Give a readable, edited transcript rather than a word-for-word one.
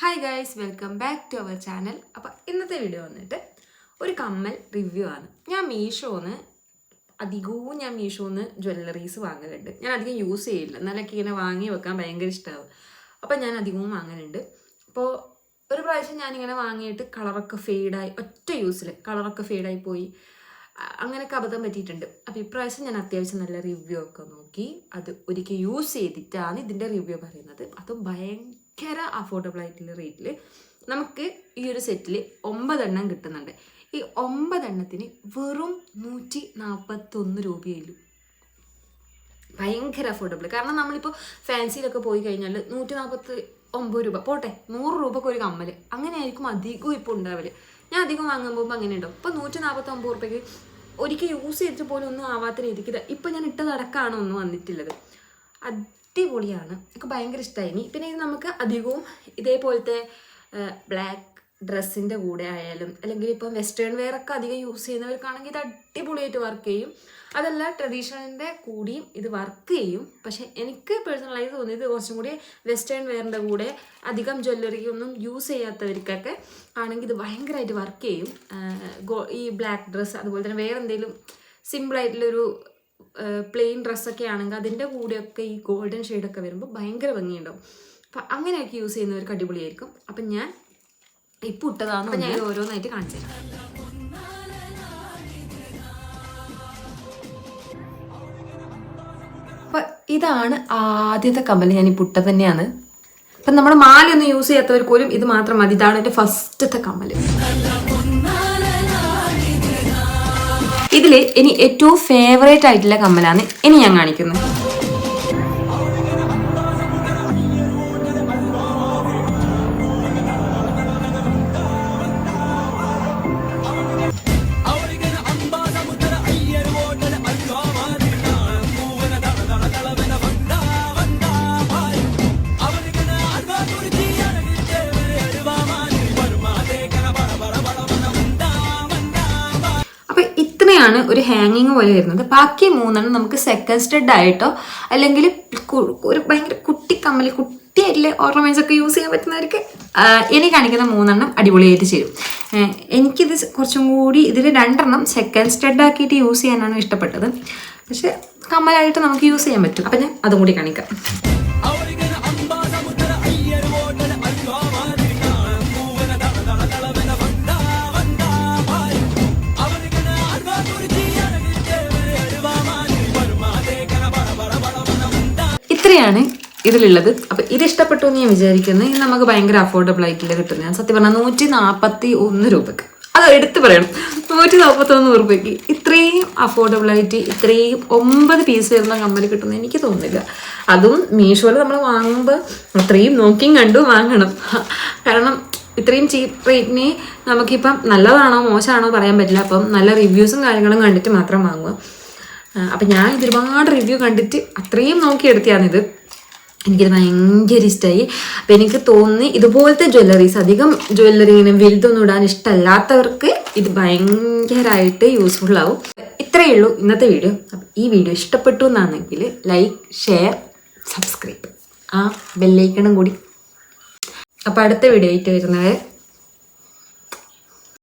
Hi guys, welcome back to our channel. അപ്പോൾ ഇന്നത്തെ video വന്നിട്ട് ഒരു കമ്മൽ റിവ്യൂ ആണ്. ഞാൻ മീഷോന്ന് ജ്വല്ലറീസ് വാങ്ങലുണ്ട്. ഞാൻ അധികം യൂസ് ചെയ്യില്ല, എന്നാലൊക്കെ ഇങ്ങനെ വാങ്ങി വെക്കാൻ ഭയങ്കര ഇഷ്ടമാവും. അപ്പോൾ ഞാൻ അധികവും വാങ്ങലുണ്ട്. അപ്പോൾ ഒരു പ്രാവശ്യം ഞാനിങ്ങനെ വാങ്ങിയിട്ട് കളറൊക്കെ ഫെയ്ഡായി, ഒറ്റ യൂസിൽ കളറൊക്കെ ഫെയ്ഡായി പോയി, അങ്ങനെയൊക്കെ അബദ്ധം പറ്റിയിട്ടുണ്ട്. അപ്പോൾ ഇപ്രാവശ്യം ഞാൻ അത്യാവശ്യം നല്ല റിവ്യൂ ഒക്കെ നോക്കി അത് ഒരിക്കൽ യൂസ് ചെയ്തിട്ടാണ് ഇതിൻ്റെ റിവ്യൂ പറയുന്നത്. അതും ഭയങ്കര അഫോർഡബിൾ ആയിട്ടുള്ള റേറ്റിൽ നമുക്ക് ഈ ഒരു സെറ്റിൽ 9 എണ്ണം കിട്ടുന്നുണ്ട്. ഈ 9 എണ്ണത്തിന് വെറും 141 രൂപയിലും. ഭയങ്കര അഫോർഡബിൾ. കാരണം നമ്മളിപ്പോൾ ഫാൻസിയിലൊക്കെ പോയി കഴിഞ്ഞാൽ 149 രൂപ പോട്ടെ, 100 രൂപക്ക് ഒരു കമ്മൽ, അങ്ങനെ ആയിരിക്കും അധികവും ഇപ്പോൾ ഉണ്ടാവല്. ഞാൻ അധികം വാങ്ങാൻ പോകുമ്പോൾ അങ്ങനെ ഉണ്ടാവും. ഇപ്പോൾ 149 രൂപയ്ക്ക് ഒരിക്കൽ യൂസ് ചെയ്തിട്ട് പോലും ഒന്നും ആവാത്ത രീതിക്ക് ഇപ്പം ഞാൻ ഇട്ടതടക്കമാണ് ഒന്നും വന്നിട്ടുള്ളത്. അടിപൊളിയാണ്, എനിക്ക് ഭയങ്കര ഇഷ്ടമായി. പിന്നെ ഇത് നമുക്ക് അധികവും ഇതേപോലത്തെ ബ്ലാക്ക് ഡ്രസ്സിൻ്റെ കൂടെ ആയാലും, അല്ലെങ്കിൽ ഇപ്പം വെസ്റ്റേൺ വെയർ ഒക്കെ അധികം യൂസ് ചെയ്യുന്നവർക്കാണെങ്കിൽ ഇത് അടിപൊളിയായിട്ട് വർക്ക് ചെയ്യും. അതല്ല, ട്രഡീഷണലിൻ്റെ കൂടിയും ഇത് വർക്ക് ചെയ്യും. പക്ഷേ എനിക്ക് പേഴ്സണലായി തോന്നിയത് കുറച്ചും കൂടി വെസ്റ്റേൺ വെയറിൻ്റെ കൂടെ അധികം ജ്വല്ലറി ഒന്നും യൂസ് ചെയ്യാത്തവർക്കൊക്കെ ആണെങ്കിൽ ഇത് ഭയങ്കരമായിട്ട് വർക്ക് ചെയ്യും. ഈ ബ്ലാക്ക് ഡ്രസ്സ്, അതുപോലെ തന്നെ വേറെ എന്തെങ്കിലും സിമ്പിളായിട്ടുള്ളൊരു പ്ലെയിൻ ഡ്രസ്സൊക്കെ ആണെങ്കിൽ അതിൻ്റെ കൂടെയൊക്കെ ഈ ഗോൾഡൻ ഷെയ്ഡൊക്കെ വരുമ്പോൾ ഭയങ്കര ഭംഗിയുണ്ടാവും. അപ്പം അങ്ങനെയൊക്കെ യൂസ് ചെയ്യുന്നവർക്ക് അടിപൊളിയായിരിക്കും. അപ്പം ഞാൻ ഇപ്പോൾ ഇട്ടതാണ്. അപ്പം ഞാൻ ഓരോന്നായിട്ട് കാണിച്ചു തരാം. അപ്പം ഇതാണ് ആദ്യത്തെ കമ്മൽ. ഞാൻ ഈ പുട്ട തന്നെയാണ്. അപ്പം നമ്മൾ മാലയൊന്നും യൂസ് ചെയ്യാത്തവർ പോലും ഇത് മാത്രം മതി. ഇതാണ് എൻ്റെ ഫസ്റ്റത്തെ കമ്മൽ. ഇതിൽ ഇനി ഏറ്റവും ഫേവറേറ്റ് ആയിട്ടുള്ള കമ്മലാണ് ഇനി ഞാൻ കാണിക്കുന്നത്. ാണ് ഒരു ഹാങ്ങിങ് പോലെ വരുന്നത്. ബാക്കി 3 എണ്ണം നമുക്ക് സെക്കൻഡ് സ്റ്റഡ് ആയിട്ടോ അല്ലെങ്കിൽ ഒരു ഭയങ്കര കുട്ടി കമ്മൽ, കുട്ടിയായിട്ടുള്ള ഓർണമെന്റ്സ് ഒക്കെ യൂസ് ചെയ്യാൻ പറ്റുന്നവർക്ക് ഇനി കാണിക്കുന്ന 3 എണ്ണം അടിപൊളിയായിട്ട് ചെയ്യും. എനിക്കിത് കുറച്ചും കൂടി ഇതിൽ 2 എണ്ണം സെക്കൻഡ് സ്റ്റഡ് ആക്കിയിട്ട് യൂസ് ചെയ്യാനാണ് ഇഷ്ടപ്പെട്ടത്. പക്ഷെ കമ്മലായിട്ട് നമുക്ക് യൂസ് ചെയ്യാൻ പറ്റും. അപ്പം ഞാൻ അതും കൂടി കാണിക്കാം. ഇത്രയാണ് ഇതിലുള്ളത്. അപ്പം ഇത് ഇഷ്ടപ്പെട്ടു എന്ന് ഞാൻ വിചാരിക്കുന്നത്. ഇത് നമുക്ക് ഭയങ്കര അഫോർഡബിൾ ആയിട്ടുള്ള കിട്ടുന്നത്. ഞാൻ സത്യം പറഞ്ഞാൽ 141 രൂപയ്ക്ക്, അത് എടുത്ത് പറയണം, 141 രൂപയ്ക്ക് ഇത്രയും അഫോർഡബിളായിട്ട് ഇത്രയും 9 പീസ് വരുന്ന കമ്മൽ കിട്ടുന്നത് എനിക്ക് തോന്നുന്നില്ല. അതും മീഷോയിൽ നമ്മൾ വാങ്ങുമ്പോൾ അത്രയും നോക്കിയും കണ്ടും വാങ്ങണം. കാരണം ഇത്രയും ചീപ്പ് റേറ്റിന് നമുക്കിപ്പം നല്ലതാണോ മോശമാണോ പറയാൻ പറ്റില്ല. അപ്പം നല്ല റിവ്യൂസും കാര്യങ്ങളും കണ്ടിട്ട് മാത്രം വാങ്ങുക. അപ്പം ഞാൻ ഇത് ഒരുപാട് റിവ്യൂ കണ്ടിട്ട് അത്രയും നോക്കിയെടുത്തതാണിത്. എനിക്കിത് ഭയങ്കര ഇഷ്ടമായി. അപ്പം എനിക്ക് തോന്നി ഇതുപോലത്തെ ജ്വല്ലറീസ്, അധികം ജ്വല്ലറി ഇങ്ങനെ വലുതൊന്നും ഇടാൻ ഇഷ്ടമല്ലാത്തവർക്ക് ഇത് ഭയങ്കരമായിട്ട് യൂസ്ഫുൾ ആവും. ഇത്രയേ ഉള്ളൂ ഇന്നത്തെ വീഡിയോ. അപ്പം ഈ വീഡിയോ ഇഷ്ടപ്പെട്ടു എന്നാണെങ്കിൽ ലൈക്ക്, ഷെയർ, സബ്സ്ക്രൈബ്, ആ ബെല്ലൈക്കണും കൂടി. അപ്പോൾ അടുത്ത വീഡിയോ ആയിട്ട് വരുന്നവരെ